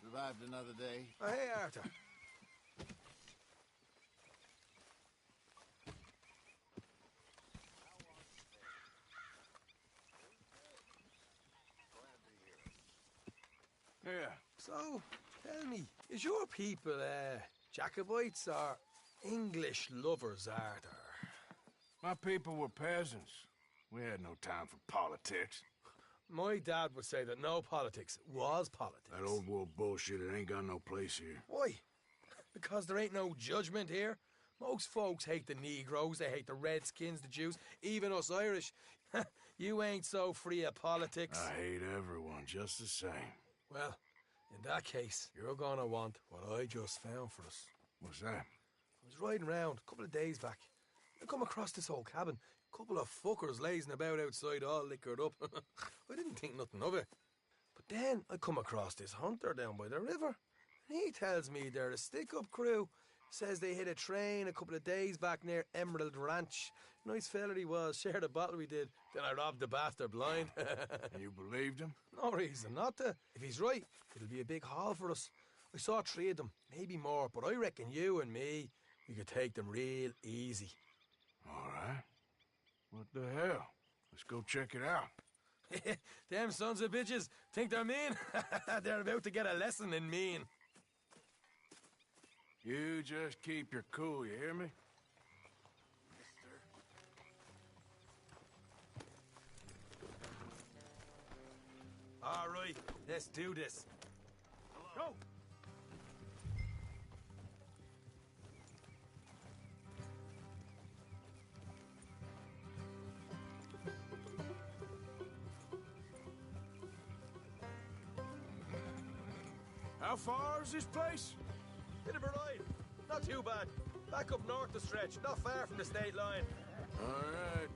Survived another day. Oh, hey, Arthur. Yeah. So, tell me, is your people, Jacobites or English lovers, Arthur? My people were peasants. We had no time for politics. My dad would say that no politics was politics. That old world bullshit, it ain't got no place here. Why? Because there ain't no judgment here. Most folks hate the Negroes, they hate the Redskins, the Jews, even us Irish. You ain't so free of politics. I hate everyone just the same. Well, in that case, you're gonna want what I just found for us. What's that? I was riding around a couple of days back. I come across this old cabin. Couple of fuckers lazing about outside all liquored up. I didn't think nothing of it. But then I come across this hunter down by the river. And he tells me they're a stick-up crew. Says they hit a train a couple of days back near Emerald Ranch. Nice fella he was, shared a bottle we did. Then I robbed the bastard blind. And you believed him? No reason not to. If he's right, it'll be a big haul for us. I saw 3 of them, maybe more, but I reckon you and me, we could take them real easy. All right. What the hell? Let's go check it out. Them sons of bitches think they're mean. They're about to get a lesson in mean. You just keep your cool, you hear me? All right, let's do this. Go! How far is this place? Bit of a ride. Not too bad. Back up north the stretch, not far from the state line. All right.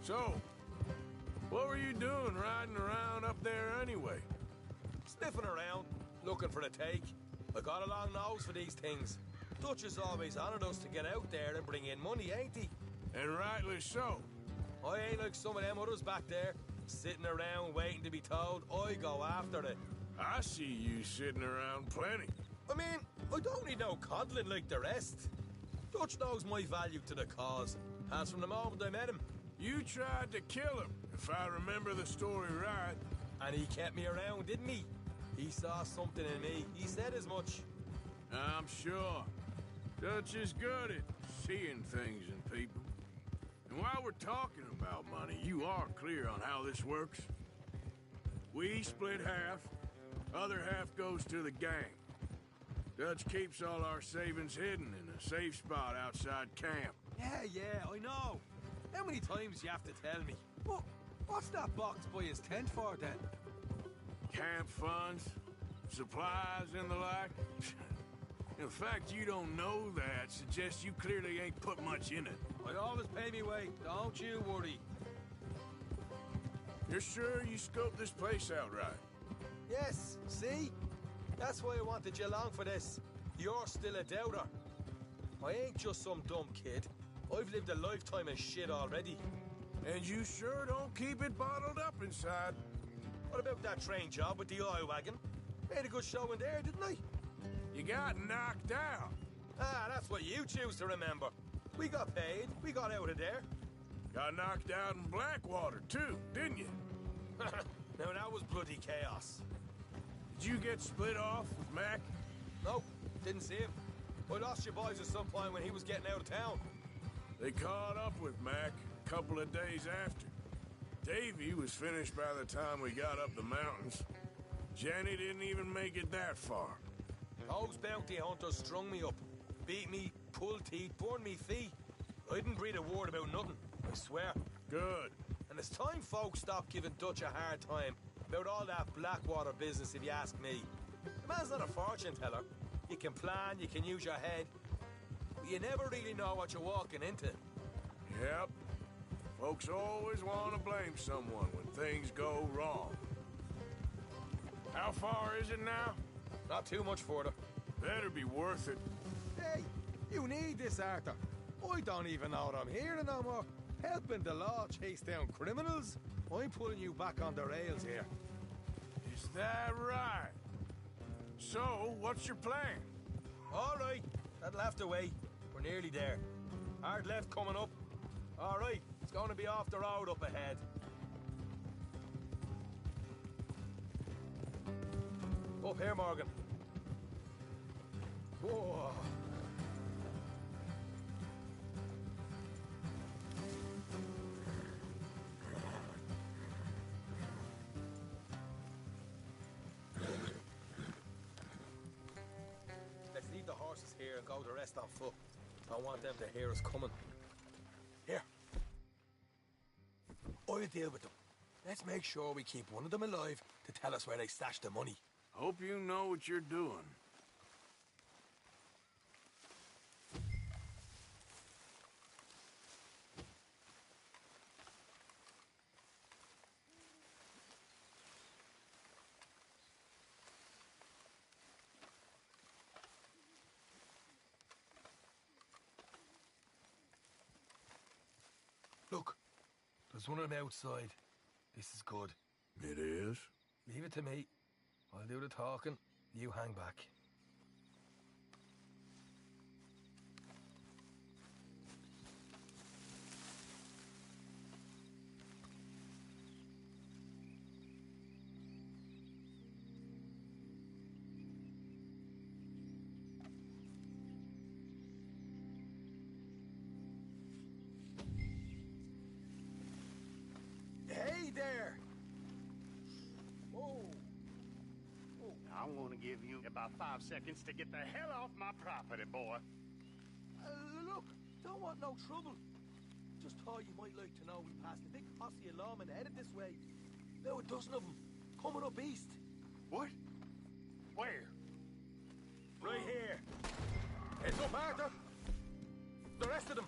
So, what were you doing riding around up there anyway? Sniffing around, looking for a take. I got a long nose for these things. Dutch is always honoured us to get out there and bring in money, ain't he? And rightly so. I ain't like some of them others back there, sitting around waiting to be told. I go after it. I see you sitting around plenty. I mean, I don't need no coddling like the rest. Dutch knows my value to the cause. As from the moment I met him. You tried to kill him, if I remember the story right. And he kept me around, didn't he? He saw something in me. He said as much. I'm sure. Dutch is good at seeing things in people. And while we're talking about money, you are clear on how this works? We split half. Other half goes to the gang. Dutch keeps all our savings hidden in a safe spot outside camp. Yeah, I know. How many times you have to tell me? What's that box by his tent for, then? Camp funds, supplies, and the like. The fact you don't know that suggests you clearly ain't put much in it. I always pay me way, don't you worry. You're sure you scoped this place out right? Yes, see? That's why I wanted you along for this. You're still a doubter. I ain't just some dumb kid. I've lived a lifetime of shit already. And you sure don't keep it bottled up inside. What about that train job with the oil wagon? Made a good show in there, didn't I? You got knocked out. Ah, that's what you choose to remember. We got paid. We got out of there. Got knocked out in Blackwater, too, didn't you? Now, that was bloody chaos. Did you get split off with Mac? No, didn't see him. I lost your boys at some point when he was getting out of town. They caught up with Mac a couple of days after. Davy was finished by the time we got up the mountains. Jenny didn't even make it that far. Those bounty hunters strung me up. Beat me, pulled teeth, burned me feet. I didn't breathe a word about nothing, I swear. Good. And it's time folks stopped giving Dutch a hard time about all that Blackwater business, if you ask me. The man's not a fortune teller. You can plan, you can use your head, but you never really know what you're walking into. Yep. Folks always want to blame someone when things go wrong. How far is it now? Not too much further. Better be worth it. Hey, you need this, Arthur. I don't even know what I'm hearing no more. Helping the law chase down criminals. I'm pulling you back on the rails here. Is that right? So, what's your plan? All right, that'll have to wait. We're nearly there. Hard left coming up. All right, it's going to be off the road up ahead. Up here, Morgan. Whoa. Let's leave the horses here and go the rest on foot. Don't want them to hear us coming. Here. I'll deal with them. Let's make sure we keep one of them alive to tell us where they stashed the money. Hope you know what you're doing. Look, there's one of them outside. This is good. It is? Leave it to me. I'll do the talking. You hang back. Hey there! Whoa! I want to give you about 5 seconds to get the hell off my property, boy. Look, don't want no trouble. Just thought you might like to know we passed a big posse of lawmen headed this way. About a dozen of them, coming up east. What? Where? Right here. Heads up, Arthur. The rest of them.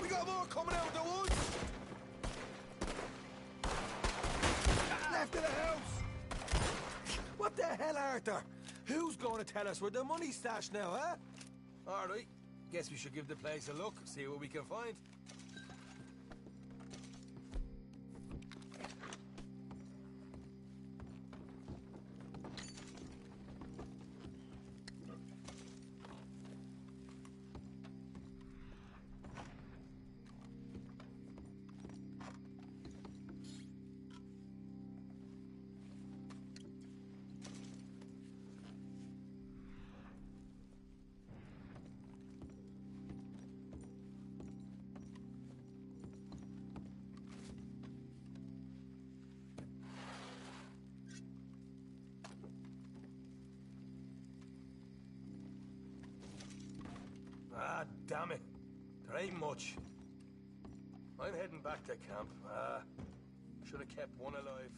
We got more coming out of the woods. Left of the house. What the hell, Arthur? Who's going to tell us where the money's stashed now, huh? All right. Guess we should give the place a look, see what we can find. Ah, damn it. There ain't much. I'm heading back to camp. Should have kept one alive.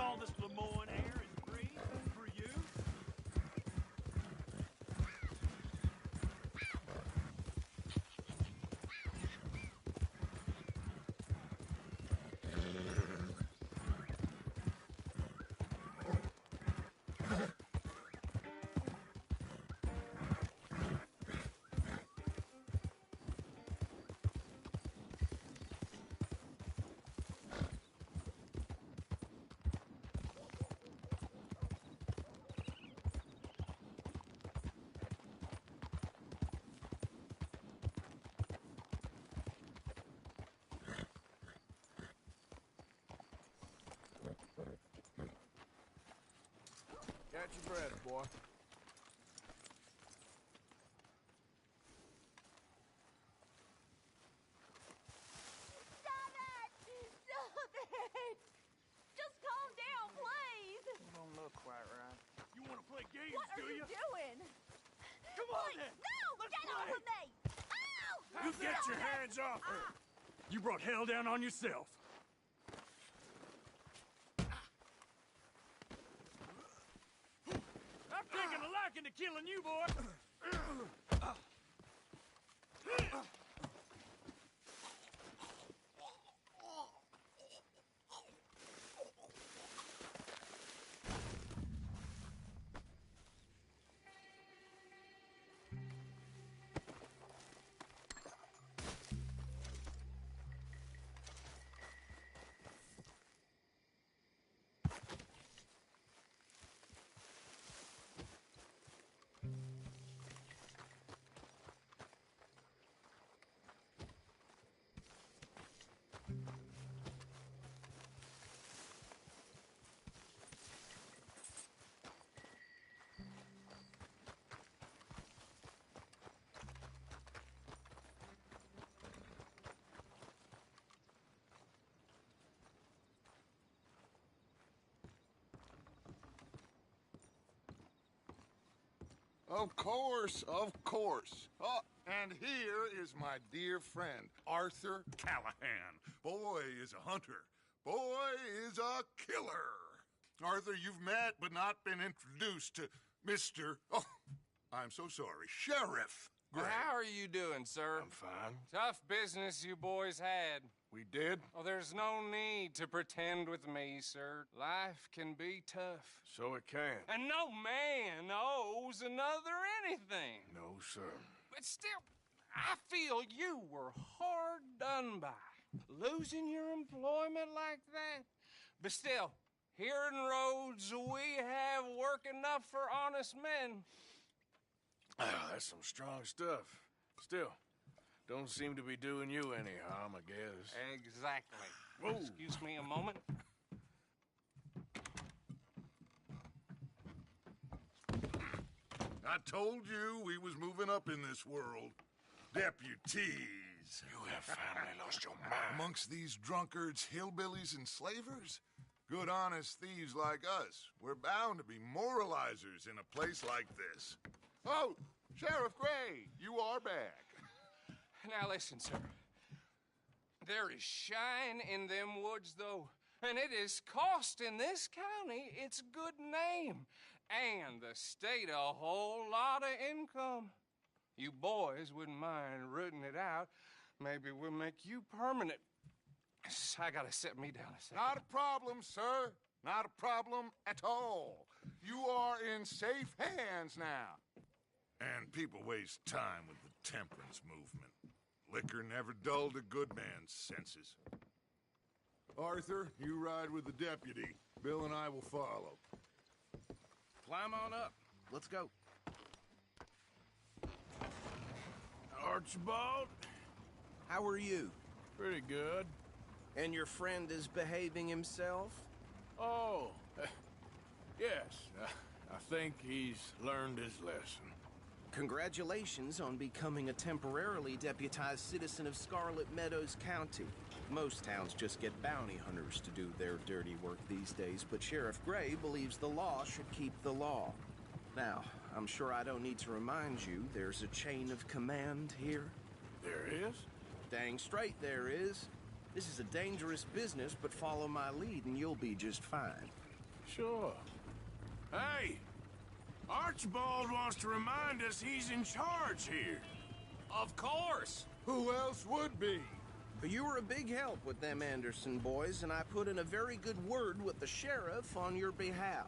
all this Lemoyne air is free for you? Catch your breath, boy. Stop it! Stop it! Just calm down, please! Don't look quite right. You want to play games, What do are you doing? Come on, Please, then! no! Let's Get play. off of me! Ow! You get your hands off her! You brought hell down on yourself. I've taken a liking to killing you, boy! Of course, of course. Oh, and here is my dear friend, Arthur Callahan. Boy is a hunter. Boy is a killer. Arthur, you've met but not been introduced to Mr. Oh, I'm so sorry, Sheriff Gray. How are you doing, sir? I'm fine. Tough business you boys had. We did? Oh, there's no need to pretend with me, sir. Life can be tough. So it can. And no man owes another anything. No, sir. But still, I feel you were hard done by. Losing your employment like that. But still, here in Rhodes, we have work enough for honest men. Ah, that's some strong stuff. Still, don't seem to be doing you any harm, I guess. Exactly. Whoa. Excuse me a moment. I told you we was moving up in this world. Deputies. You have finally lost your mind. Amongst these drunkards, hillbillies, and slavers? Good, honest thieves like us. We're bound to be moralizers in a place like this. Oh, Sheriff Gray, you are back. Now listen, sir. There is shine in them woods, though, and it is costing this county its good name and the state a whole lot of income. You boys wouldn't mind rooting it out. Maybe we'll make you permanent. I gotta set me down a second. Not a problem, sir. Not a problem at all. You are in safe hands now. And people waste time with the temperance movement. Liquor never dulled a good man's senses. Arthur, you ride with the deputy. Bill and I will follow. Climb on up. Let's go. Archibald? How are you? Pretty good. And your friend is behaving himself? Oh, yes. I think he's learned his lesson. Congratulations on becoming a temporarily deputized citizen of Scarlet Meadows County. Most towns just get bounty hunters to do their dirty work these days, but Sheriff Gray believes the law should keep the law. Now, I'm sure I don't need to remind you there's a chain of command here. There is? Dang straight there is. This is a dangerous business, but follow my lead and you'll be just fine. Sure. Hey, Archibald wants to remind us he's in charge here. Of course. Who else would be? But you were a big help with them Anderson boys, and I put in a very good word with the sheriff on your behalf.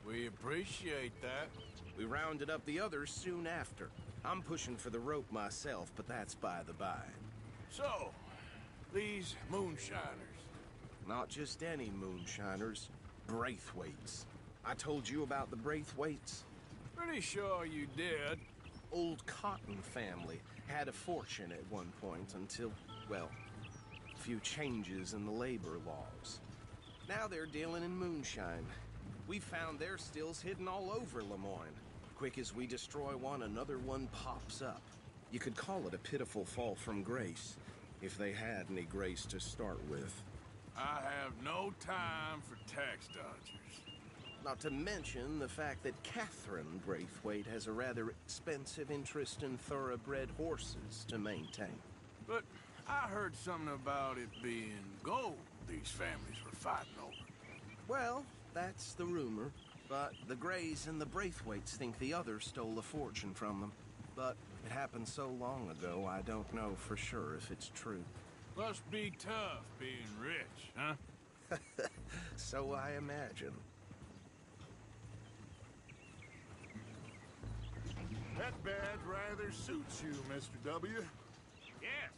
We appreciate that. We rounded up the others soon after. I'm pushing for the rope myself, but that's by the by. So, these moonshiners. Not just any moonshiners, Braithwaites. I told you about the Braithwaites? Pretty sure you did. Old Cotton family had a fortune at one point until, well, a few changes in the labor laws. Now they're dealing in moonshine. We found their stills hidden all over Lemoyne. Quick as we destroy one, another one pops up. You could call it a pitiful fall from grace, if they had any grace to start with. I have no time for tax dodgers. Not to mention the fact that Catherine Braithwaite has a rather expensive interest in thoroughbred horses to maintain. But I heard something about it being gold these families were fighting over. Well, that's the rumor. But the Greys and the Braithwaites think the others stole a fortune from them. But it happened so long ago, I don't know for sure if it's true. Must be tough being rich, huh? So I imagine. That badge rather suits you, Mr. W. Yes.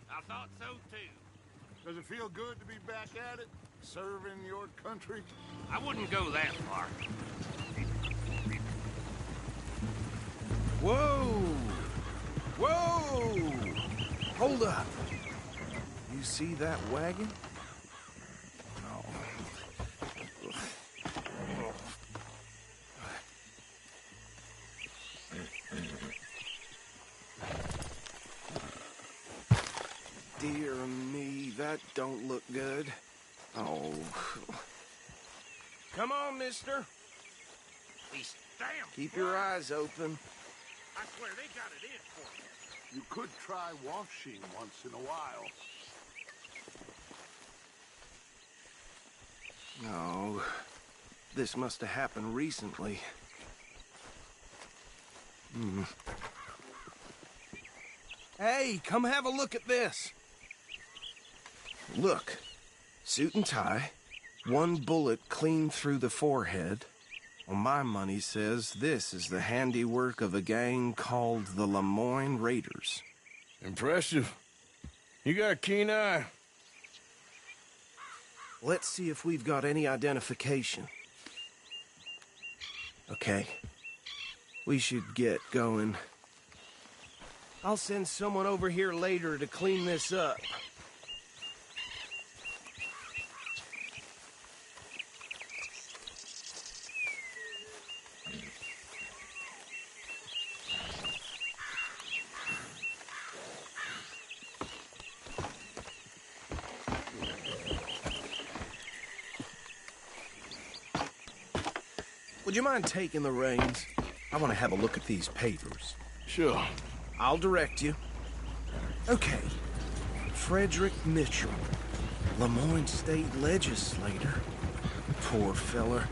I thought so, too. Does it feel good to be back at it? Serving your country? I wouldn't go that far. Whoa! Whoa! Hold up. You see that wagon? No. Dear me, that don't look good. Oh. Come on, mister. These damn... Keep your eyes open. I swear they got it in for me. You could try washing once in a while. No. This must have happened recently. Hey, come have a look at this. Look. Suit and tie. One bullet clean through the forehead. Well, my money says this is the handiwork of a gang called the Lemoyne Raiders. Impressive. You got a keen eye. Let's see if we've got any identification. Okay. We should get going. I'll send someone over here later to clean this up. Would you mind taking the reins? I want to have a look at these papers. Sure. I'll direct you. Okay. Frederick Mitchell, Lemoyne State Legislator. Poor feller.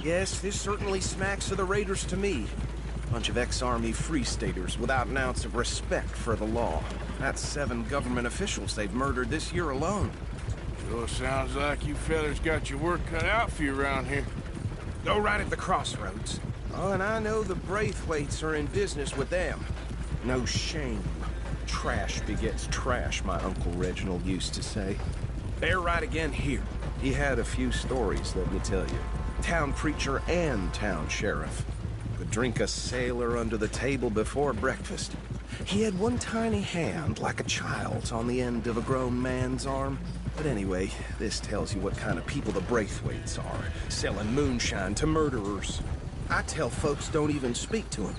Yes, this certainly smacks of the Raiders to me. Bunch of ex-Army Free Staters without an ounce of respect for the law. That's 7 government officials they've murdered this year alone. Sure sounds like you fellas got your work cut out for you around here. Go right at the crossroads. Oh, and I know the Braithwaites are in business with them. No shame. Trash begets trash, my Uncle Reginald used to say. They're right again here. He had a few stories, let me tell you. Town preacher and town sheriff. Could drink a sailor under the table before breakfast. He had one tiny hand, like a child's, on the end of a grown man's arm. But anyway, this tells you what kind of people the Braithwaites are, selling moonshine to murderers. I tell folks don't even speak to him.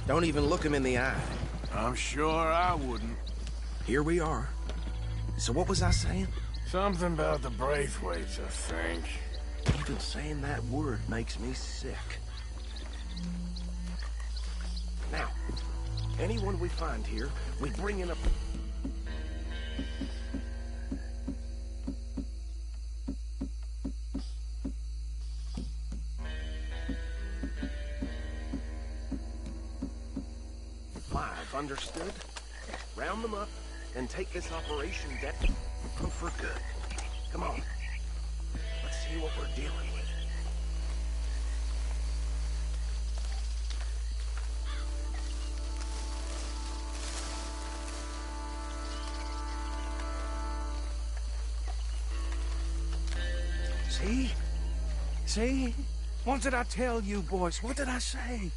Don't even look him in the eye. I'm sure I wouldn't. Here we are. So what was I saying? Something about the Braithwaites, I think. Even saying that word makes me sick. Now, anyone we find here, we bring in a... Understood? Round them up, and take this operation down for good. Come on. Let's see what we're dealing with. See? See? What did I tell you, boys? What did I say?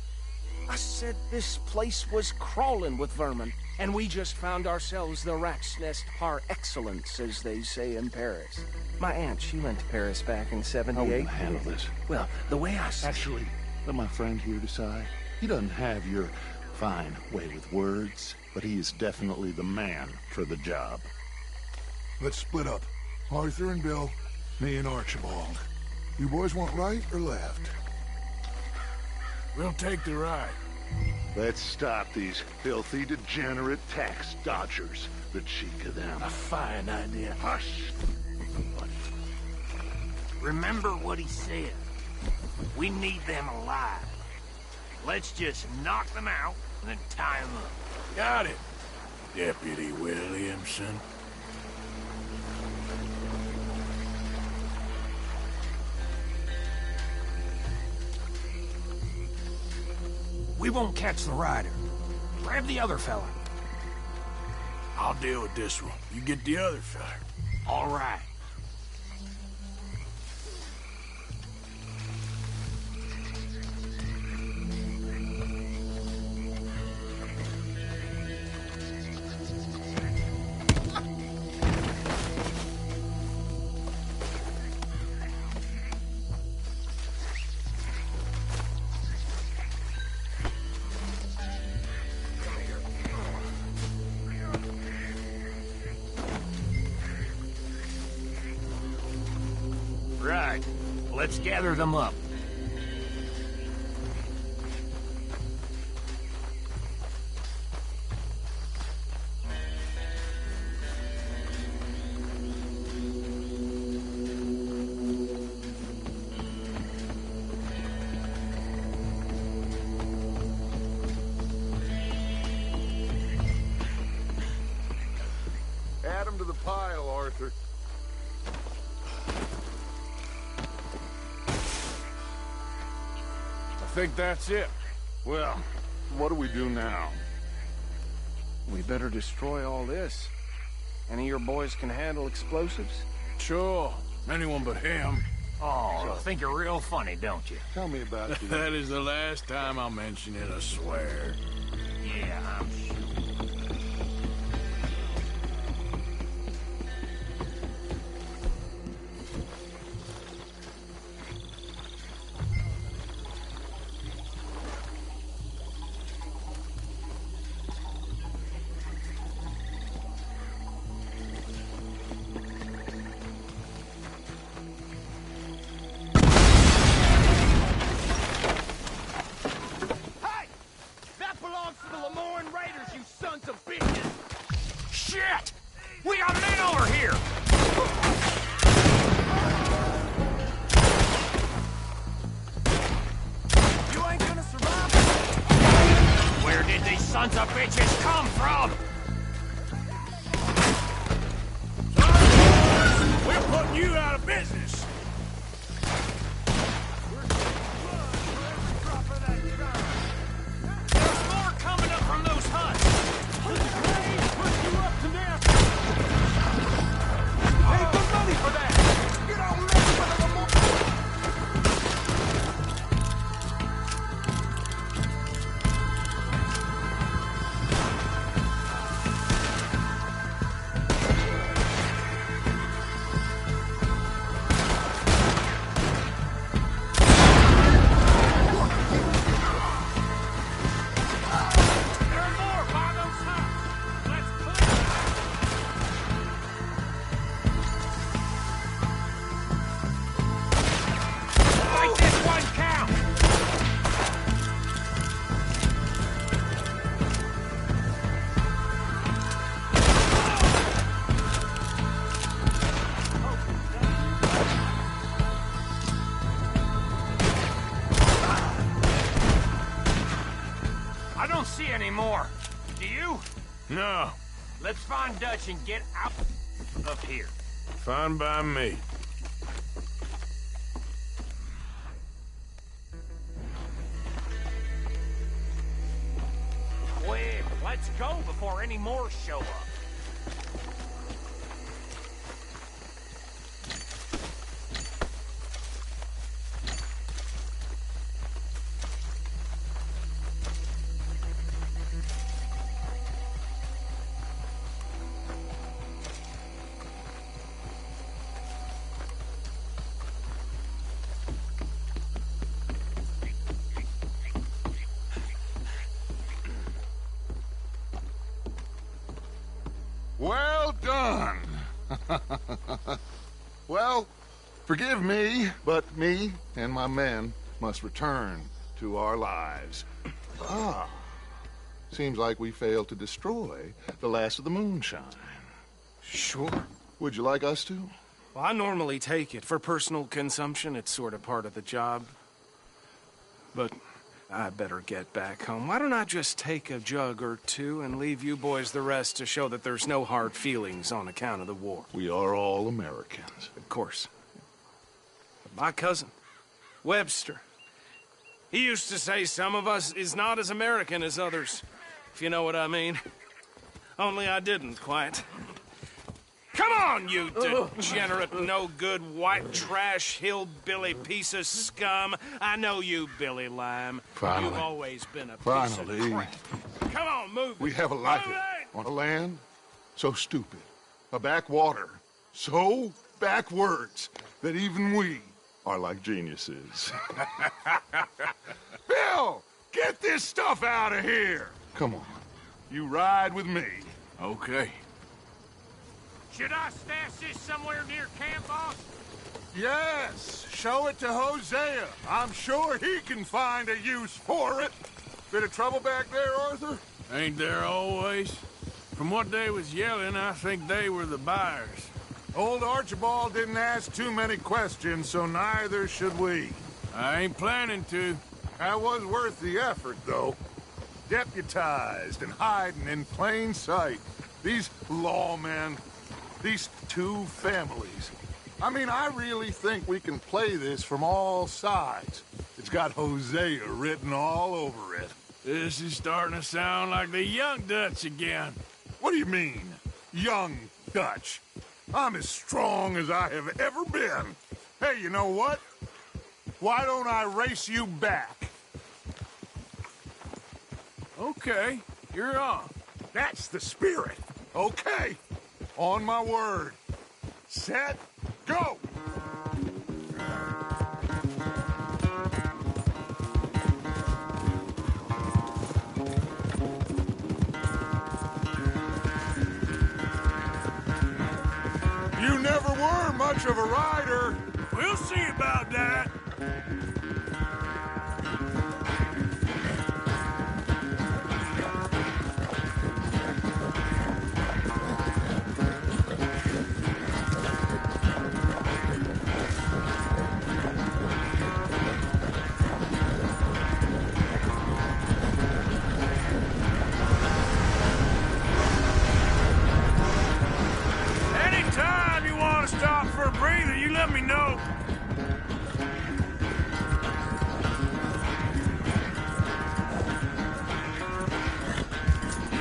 I said this place was crawling with vermin, and we just found ourselves the rat's nest par excellence, as they say in Paris. My aunt, she went to Paris back in '78. How are we gonna handle this? Well, the way I see... Actually, let my friend here decide. He doesn't have your fine way with words, but he is definitely the man for the job. Let's split up. Arthur and Bill, me and Archibald. You boys want right or left? We'll take the right. Let's stop these filthy, degenerate tax dodgers. The cheek of them. A fine idea. Hush! Remember what he said. We need them alive. Let's just knock them out and then tie them up. Got it, Deputy Williamson. We won't catch the rider. Grab the other fella. I'll deal with this one. You get the other fella. All right. Right. Let's gather them up. Add them to the pile, Arthur. I think that's it. Well, what do we do now? We better destroy all this. Any of your boys can handle explosives? Sure. Anyone but him. Oh, you think you're real funny, don't you? Tell me about it. That is the last time I'll mention it, I swear. Yeah, I'm sure. Shit! We got men over here! You ain't gonna survive? Where did these sons of bitches come from? We're putting you out of business! There's more coming up from those huts! Pay good money for that! You don't live for the I don't see any more. Do you? No. Let's find Dutch and get out of here. Fine by me. Quick, let's go before any more show up. Well done. Well, forgive me, but me and my men must return to our lives. Ah, seems like we failed to destroy the last of the moonshine. Sure. Would you like us to? Well, I normally take it. For personal consumption, it's sort of part of the job. But I better get back home. Why don't I just take a jug or two and leave you boys the rest to show that there's no hard feelings on account of the war? We are all Americans. Of course. But my cousin, Webster, he used to say some of us is not as American as others, if you know what I mean. Only I didn't quite. Come on, you degenerate, no-good, white trash, hillbilly piece of scum. I know you, Billy Lime. Finally. You've always been a piece Finally. of crap. Come on, move it. We have a life Move it! on a land so stupid, a backwater so backwards that even we are like geniuses. Bill, get this stuff out of here. Come on, you ride with me. Okay. Should I stash this somewhere near camp, boss? Yes, show it to Hosea. I'm sure he can find a use for it. Bit of trouble back there, Arthur? Ain't there always? From what they was yelling, I think they were the buyers. Old Archibald didn't ask too many questions, so neither should we. I ain't planning to. That was worth the effort, though. Deputized and hiding in plain sight. These lawmen, these two families. I mean, I really think we can play this from all sides. It's got Hosea written all over it. This is starting to sound like the young Dutch again. What do you mean, young Dutch? I'm as strong as I have ever been. Hey, you know what? Why don't I race you back? Okay, you're on. That's the spirit. Okay, on my word. Set, go! You never were much of a rider. We'll see about that. Anytime you want to stop for a breather, you let me know.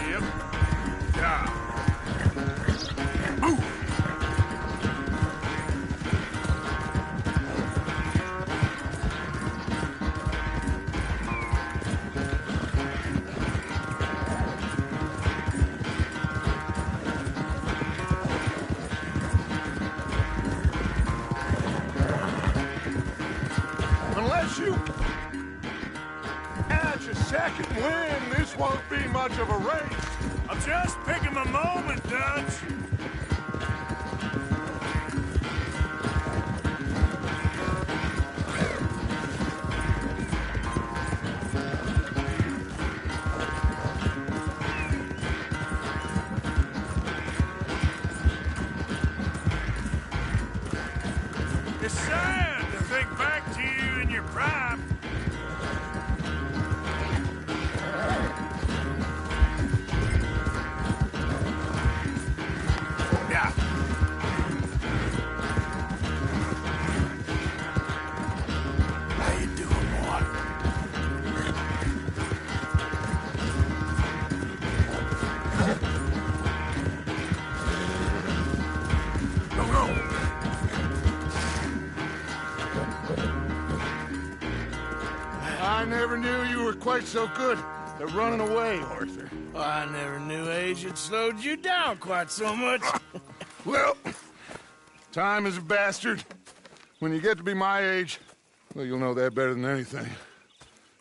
Yep. Yeah. Move. Unless you catch a second wind, this won't be much of a race. I'm just picking my moment, Dutch. It's sad to think back to you in your prime. never knew you were quite so good at running away, Arthur. I never knew age had slowed you down quite so much. Well, time is a bastard. When you get to be my age, well, you'll know that better than anything.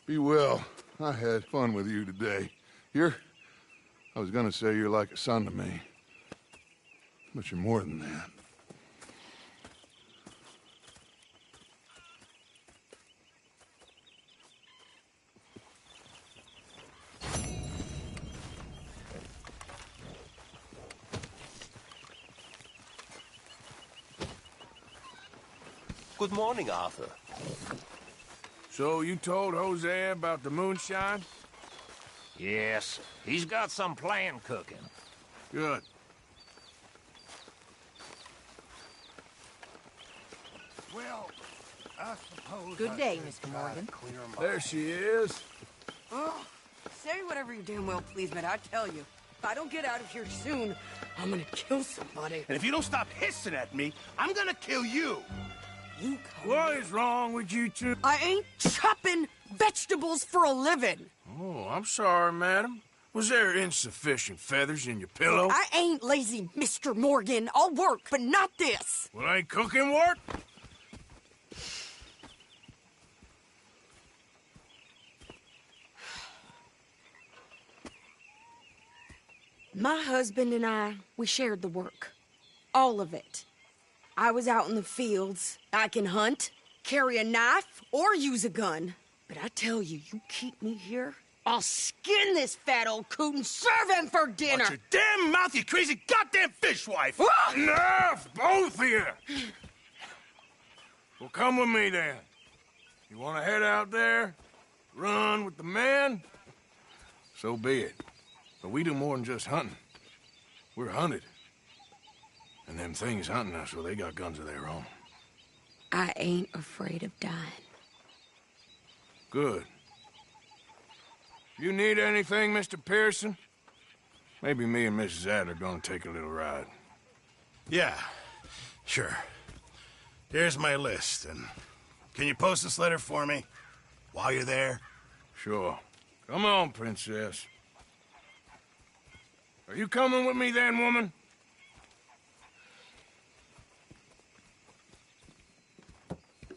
Be well. I had fun with you today. I was gonna say you're like a son to me. But you're more than that. Good morning, Arthur. So you told Hosea about the moonshine? Yes, he's got some plan cooking. Good. Well, I suppose... Good day, Mr. Morgan. There she is. Oh, say whatever you damn well please, but I tell you, if I don't get out of here soon, I'm gonna kill somebody. And if you don't stop hissing at me, I'm gonna kill you. You What is wrong with you two? I ain't chopping vegetables for a living. Oh, I'm sorry, madam. Was there insufficient feathers in your pillow? I ain't lazy, Mr. Morgan. I'll work, but not this. Well, ain't cooking work? My husband and I, we shared the work. All of it. I was out in the fields. I can hunt, carry a knife, or use a gun. But I tell you, you keep me here, I'll skin this fat old coot and serve him for dinner. Watch your damn mouth, you crazy goddamn fishwife! Enough, both of you! Well, come with me, then. You want to head out there, run with the men? So be it. But we do more than just hunting. We're hunted. And them things hunting us, well, they got guns of their own. I ain't afraid of dying. Good. You need anything, Mr. Pearson? Maybe me and Mrs. Adler are gonna take a little ride. Yeah, sure. Here's my list, and can you post this letter for me while you're there? Sure. Come on, Princess. Are you coming with me then, woman?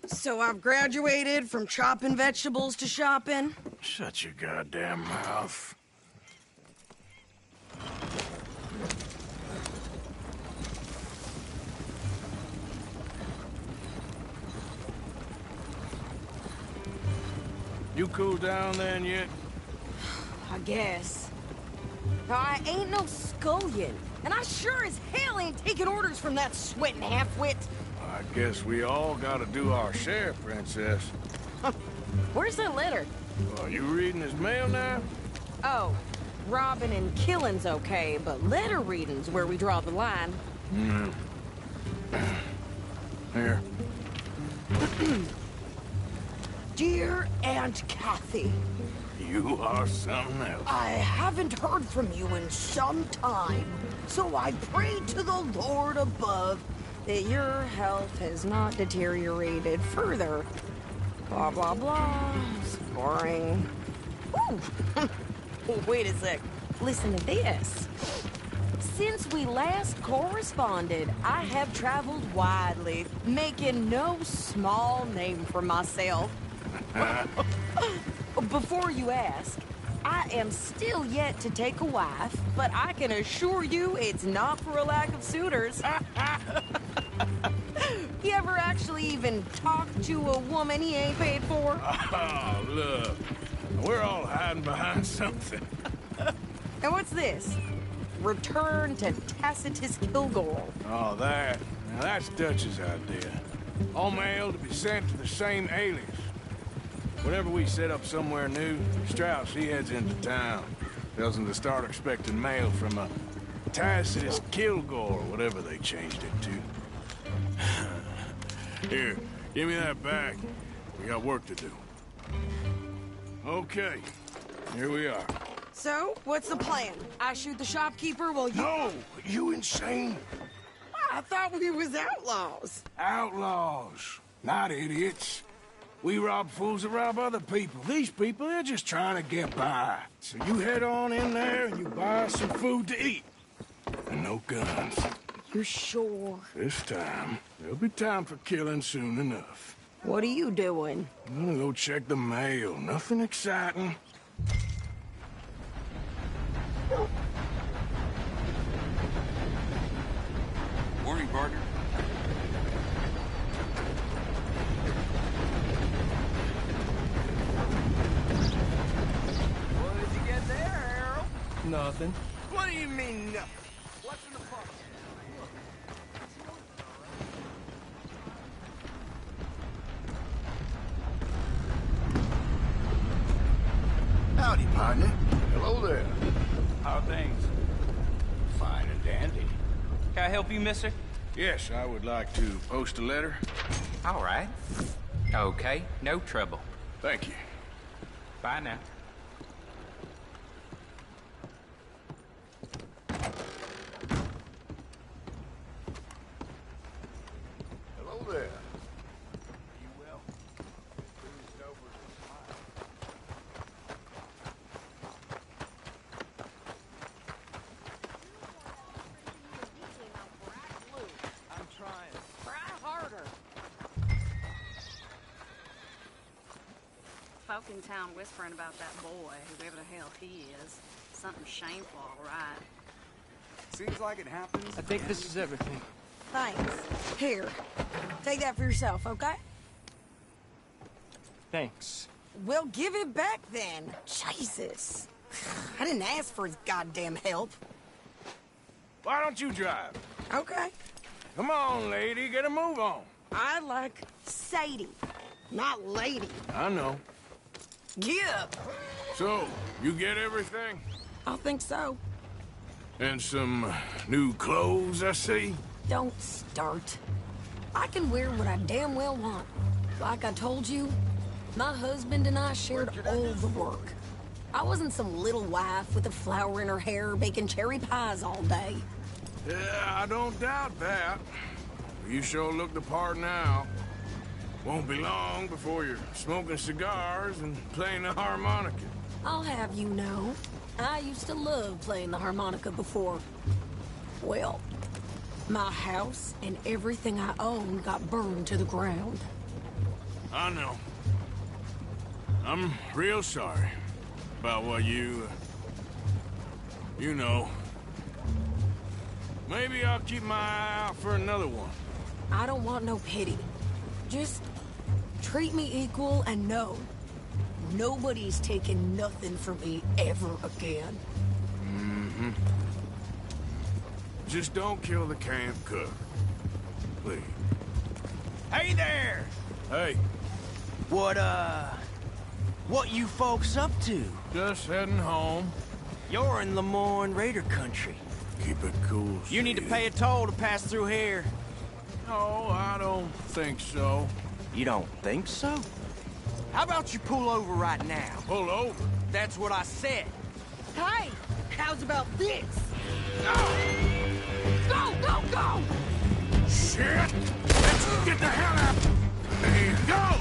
So I've graduated from chopping vegetables to shopping? Shut your goddamn mouth. You cooled down then yet? I guess. Now, I ain't no scullion, and I sure as hell ain't taking orders from that sweating half-wit. I guess we all gotta do our share, Princess. Where's that letter? Are you reading his mail now? Oh, robbing and killing's okay, but letter reading's where we draw the line. Here. Dear Aunt Kathy. You are something else. I haven't heard from you in some time, so I pray to the Lord above that your health has not deteriorated further. Blah, blah, blah. It's boring. Ooh. Wait a sec. Listen to this. Since we last corresponded, I have traveled widely, making no small name for myself. Before you ask, I am still yet to take a wife, but I can assure you it's not for a lack of suitors. You ever actually even talk to a woman he ain't paid for? Oh, look. We're all hiding behind something. And what's this? Return to Tacitus Kilgore. Oh, that. Now, that's Dutch's idea. All mail to be sent to the same alias. Whenever we set up somewhere new, Strauss, he heads into town. Tells them to start expecting mail from a Tacitus Kilgore, or whatever they changed it to. Here, give me that back. We got work to do. Okay, here we are. So, what's the plan? I shoot the shopkeeper while you... No! You insane? I thought we was outlaws. Outlaws, not idiots. We rob fools that rob other people. These people, they're just trying to get by. So you head on in there and you buy us some food to eat. And no guns. You're sure? This time, there'll be time for killing soon enough. What are you doing? I'm gonna go check the mail. Nothing exciting. Morning, partner. What did you get there, Harold? Nothing. What do you mean, nothing? What's in the box? Howdy, partner. Hello there. How are things? Fine and dandy. Can I help you, mister? Yes, I would like to post a letter. All right. Okay, no trouble. Thank you. Bye now. Hello there. You will. Cruised over to mine. I'm trying. Try harder. Folk in town whispering about that boy, whoever the hell he is. Something shameful, all right. Seems like it happens. I think this is everything. Thanks. Here. Take that for yourself, okay? Thanks. Well, give it back then. Jesus. I didn't ask for his goddamn help. Why don't you drive? Okay. Come on, lady, get a move on. I like Sadie, not lady. I know. Get up. So, you get everything? I think so. And some new clothes, I see? Don't start. I can wear what I damn well want. Like I told you, my husband and I shared all the work. I wasn't some little wife with a flower in her hair baking cherry pies all day. Yeah, I don't doubt that. You sure look the part now. Won't be long before you're smoking cigars and playing the harmonica. I'll have you know, I used to love playing the harmonica before. Well, my house and everything I owned got burned to the ground. I know. I'm real sorry about what you know. Maybe I'll keep my eye out for another one. I don't want no pity. Just treat me equal and know nobody's taking nothing from me ever again. Mm-hmm. Just don't kill the camp cook. Please. Hey there! Hey. What you folks up to? Just heading home. You're in Lemoyne Raider country. Keep it cool, You need to pay a toll to pass through here. No, I don't think so. You don't think so? How about you pull over right now? Pull over? That's what I said. Hey, how's about this? Go, go, go! Shit! Let's get the hell out! Hey, go!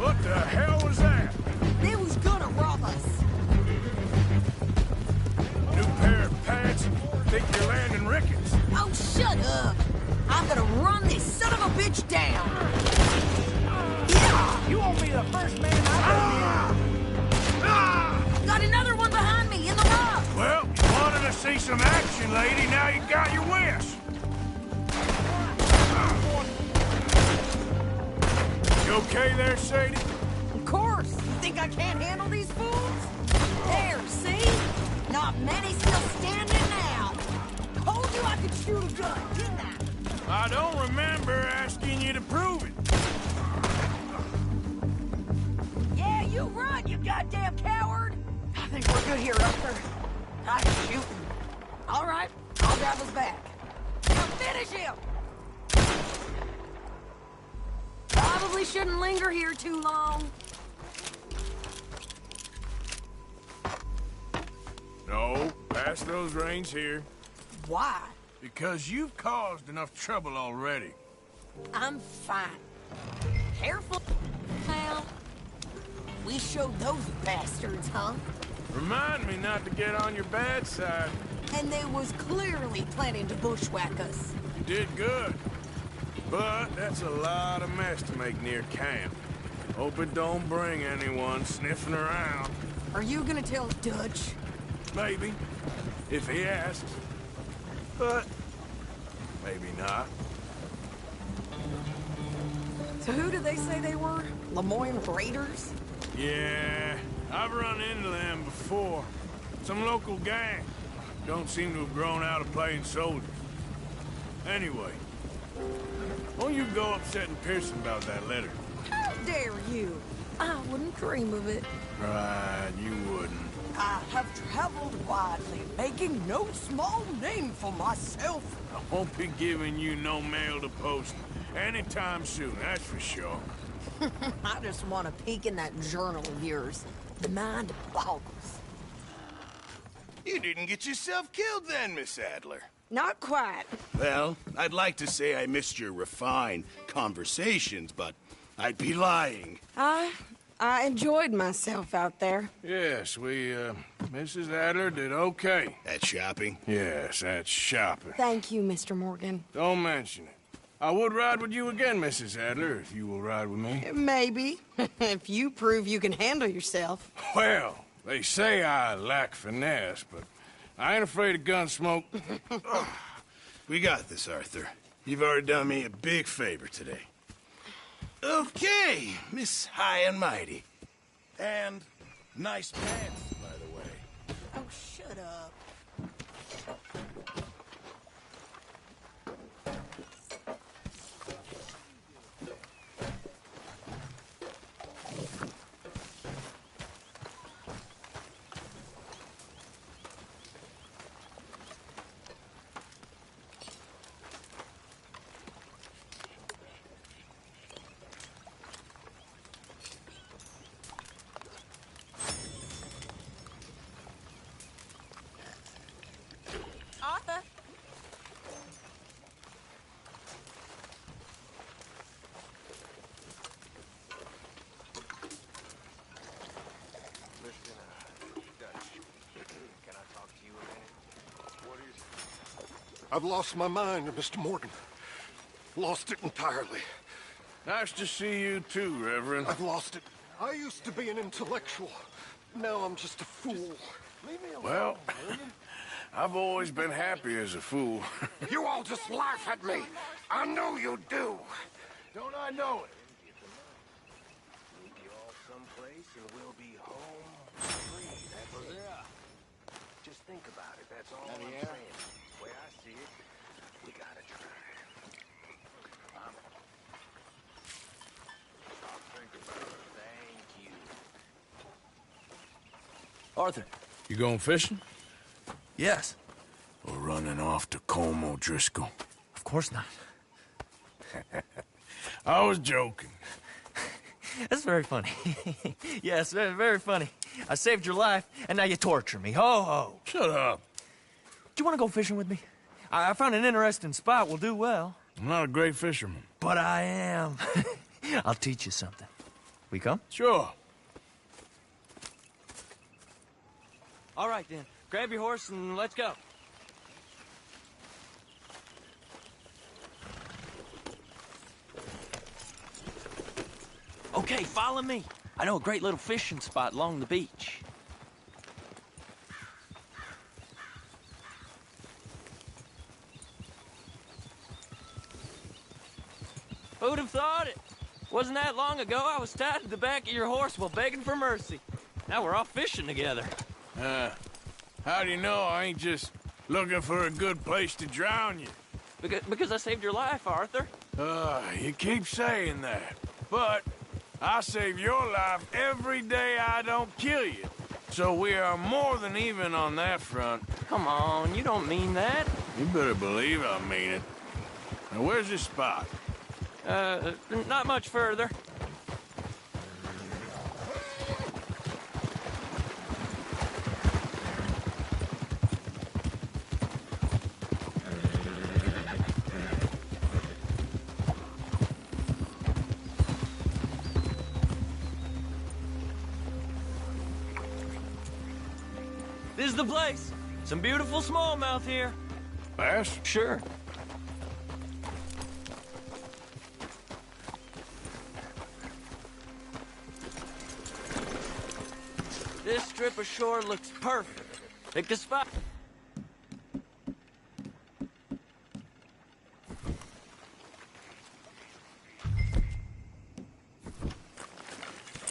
What the hell was that? They was gonna rob us. New pair of pants? Think you're landing Ricketts? Oh, shut up! I'm gonna run this son of a bitch down! Yeah! You won't be the first man I've Got another one behind me, in the rock! Well, you wanted to see some action, lady. Now you got your wish. You okay there, Sadie? Of course! You think I can't handle these fools? There, see? Not many still standing now. Told you I could shoot a gun, didn't I? I don't remember asking you to prove it. Yeah, you run, you goddamn coward! I think we're good here, Arthur. I'm shooting. All right, I'll drive us back. Now finish him! Probably shouldn't linger here too long. No, pass those reins here. Why? Because you've caused enough trouble already. I'm fine. Careful, pal. We showed those bastards, huh? Remind me not to get on your bad side. And they was clearly planning to bushwhack us. You did good. But that's a lot of mess to make near camp. Hope it don't bring anyone sniffing around. Are you gonna tell Dutch? Maybe, if he asks. But maybe not. So who did they say they were? Lemoyne Raiders? Yeah, I've run into them before. Some local gang. Don't seem to have grown out of playing soldiers. Anyway, won't you go upsetting Pearson about that letter? How dare you? I wouldn't dream of it. Right, you wouldn't. I have traveled widely, making no small name for myself. I won't be giving you no mail to post anytime soon, that's for sure. I just want to peek in that journal of yours. The mind boggles. You didn't get yourself killed then, Miss Adler. Not quite. Well, I'd like to say I missed your refined conversations, but I'd be lying. I enjoyed myself out there. Yes, Mrs. Adler did okay. At shopping? Yes, at shopping. Thank you, Mr. Morgan. Don't mention it. I would ride with you again, Mrs. Adler, if you will ride with me. Maybe. If you prove you can handle yourself. Well, they say I lack finesse, but I ain't afraid of gun smoke. We got this, Arthur. You've already done me a big favor today. Okay, Miss High and Mighty. And nice pants, by the way. Oh, shut up. Arthur? Can I talk to you a minute? What is it? I've lost my mind, Mr. Morgan. Lost it entirely. Nice to see you too, Reverend. I've lost it. I used to be an intellectual. Now I'm just a fool. Leave me alone, well, I've always been happy as a fool. You all just laugh at me. I know you do. Don't I know it? Leave you all someplace and we'll be home free. That's it. Just think about it. That's all I'm saying. The way I see it, we gotta try. I'll think about it. Thank you. Arthur. You going fishing? Yes. Or running off to Colm O'Driscoll? Of course not. I was joking. That's very funny. Yes, very, very funny. I saved your life, and now you torture me. Ho, ho. Shut up. Do you want to go fishing with me? I found an interesting spot. We'll do well. I'm not a great fisherman. But I am. I'll teach you something. We come? Sure. All right, then. Grab your horse and let's go. Okay, follow me. I know a great little fishing spot along the beach. Who'd have thought it? Wasn't that long ago I was tied to the back of your horse while begging for mercy. Now we're off fishing together. How do you know I ain't just looking for a good place to drown you? Because I saved your life, Arthur. You keep saying that. But I save your life every day I don't kill you. So we are more than even on that front. Come on, you don't mean that. You better believe I mean it. Now, where's this spot? Not much further. is the place. Some beautiful smallmouth here. Bass? Sure. This strip of shore looks perfect. Pick a spot.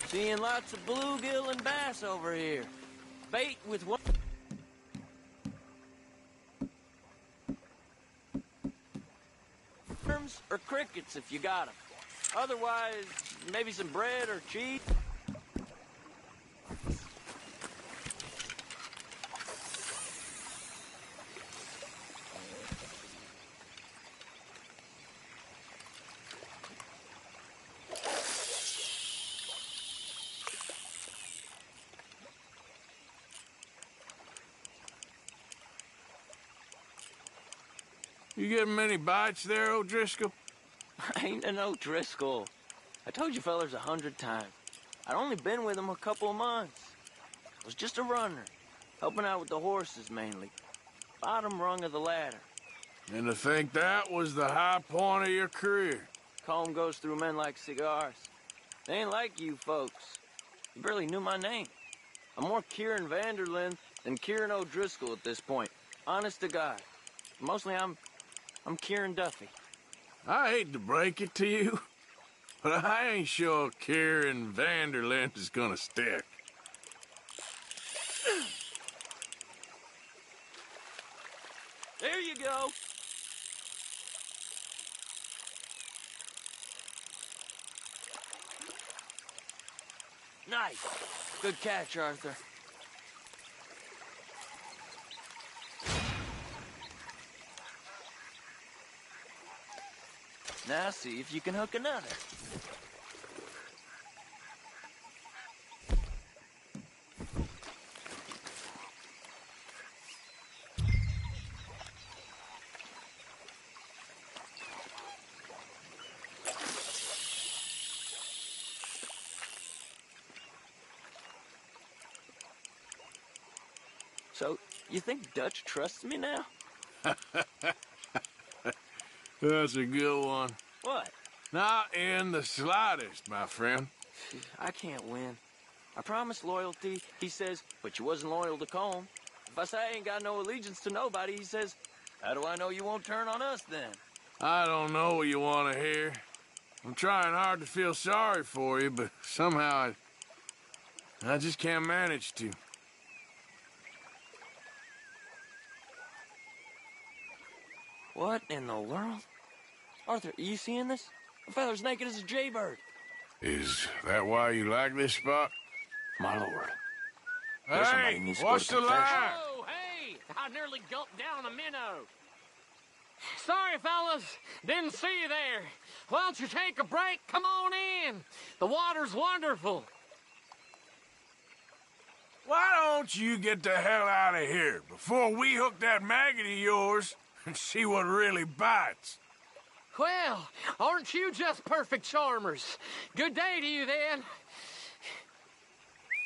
Seeing lots of bluegill and bass over here. Bait with one... worms or crickets if you got them. Otherwise, maybe some bread or cheese. You getting many bites there, O'Driscoll? Ain't an O'Driscoll. I told you fellers 100 times. I'd only been with him a couple of months. I was just a runner, helping out with the horses mainly. Bottom rung of the ladder. And to think that was the high point of your career. Comb goes through men like cigars. They ain't like you folks. You barely knew my name. I'm more Kieran Vanderlyn than Kieran O'Driscoll at this point. Honest to God. Mostly I'm Kieran Duffy. I hate to break it to you, but I ain't sure Kieran Vanderlyn is gonna stick. There you go. Nice. Good catch, Arthur. Now see if you can hook another. So, you think Dutch trusts me now? That's a good one. What? Not in the slightest, my friend. I can't win. I promised loyalty, he says, but you wasn't loyal to Colm. If I say I ain't got no allegiance to nobody, he says, how do I know you won't turn on us then? I don't know what you want to hear. I'm trying hard to feel sorry for you, but somehow I just can't manage to. What in the world? Arthur, are you seeing this? The feather's naked as a jaybird. Is that why you like this spot? My lord. Hey, what's the line? Oh, hey! I nearly gulped down a minnow. Sorry, fellas. Didn't see you there. Why don't you take a break? Come on in. The water's wonderful. Why don't you get the hell out of here before we hook that maggot of yours and see what really bites? Well, aren't you just perfect charmers? Good day to you, then.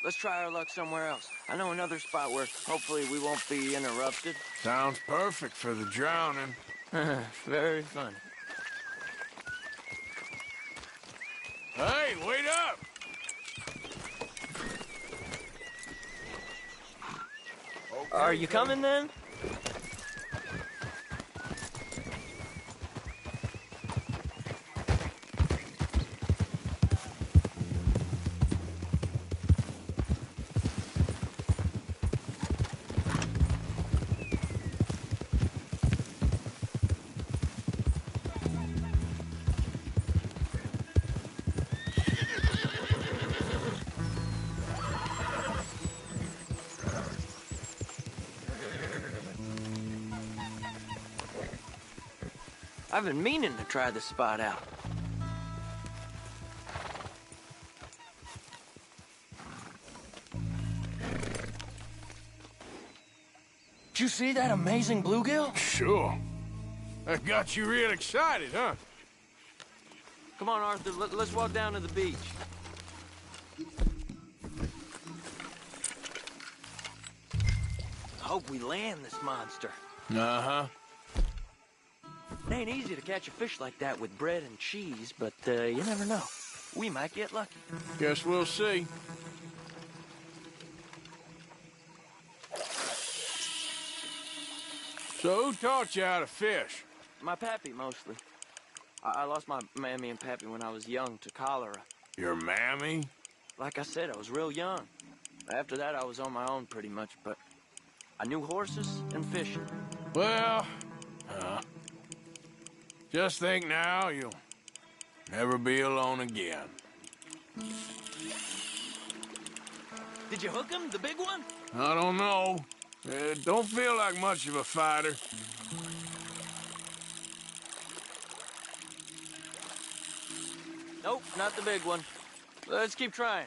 Let's try our luck somewhere else. I know another spot where hopefully we won't be interrupted. Sounds perfect for the drowning. Very funny. Hey, wait up! Okay, are you coming then? I've been meaning to try this spot out. Did you see that amazing bluegill? Sure. That got you real excited, huh? Come on, Arthur, let's walk down to the beach. hope we land this monster. Uh-huh. It ain't easy to catch a fish like that with bread and cheese, but you never know. We might get lucky. Guess we'll see. So who taught you how to fish? My pappy, mostly. I lost my mammy and pappy when I was young to cholera. Your mammy? Like I said, I was real young. After that, I was on my own pretty much, but I knew horses and fishing. Well, just think now you'll never be alone again. Did you hook him, the big one? I don't know. Don't feel like much of a fighter. Nope, not the big one. Let's keep trying.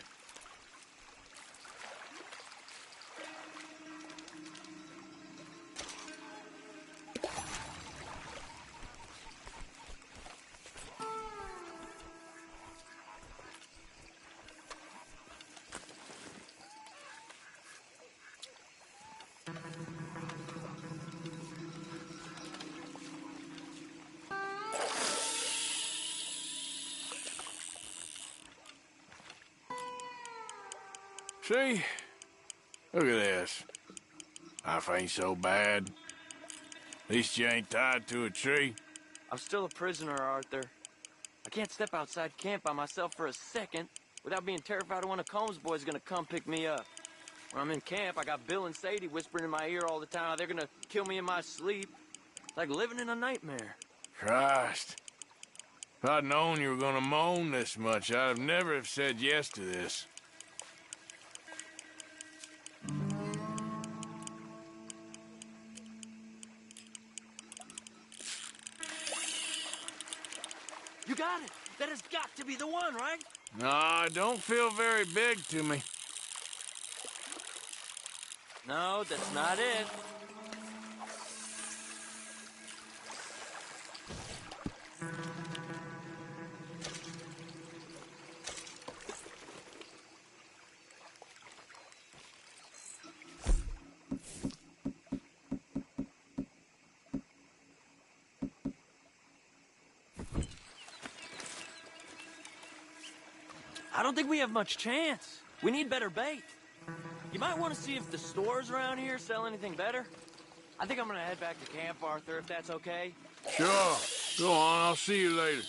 See? Look at this. Life ain't so bad. At least you ain't tied to a tree. I'm still a prisoner, Arthur. I can't step outside camp by myself for a second without being terrified one of Combs' boys gonna come pick me up. When I'm in camp, I got Bill and Sadie whispering in my ear all the time they're gonna kill me in my sleep. It's like living in a nightmare. Christ. If I'd known you were gonna moan this much, I'd never have said yes to this. You got it! That has got to be the one, right? No, it don't feel very big to me. No, that's not it. I don't think we have much chance. We need better bait. You might want to see if the stores around here sell anything better. I think I'm gonna head back to camp, Arthur, if that's okay. Sure. Go on, I'll see you later.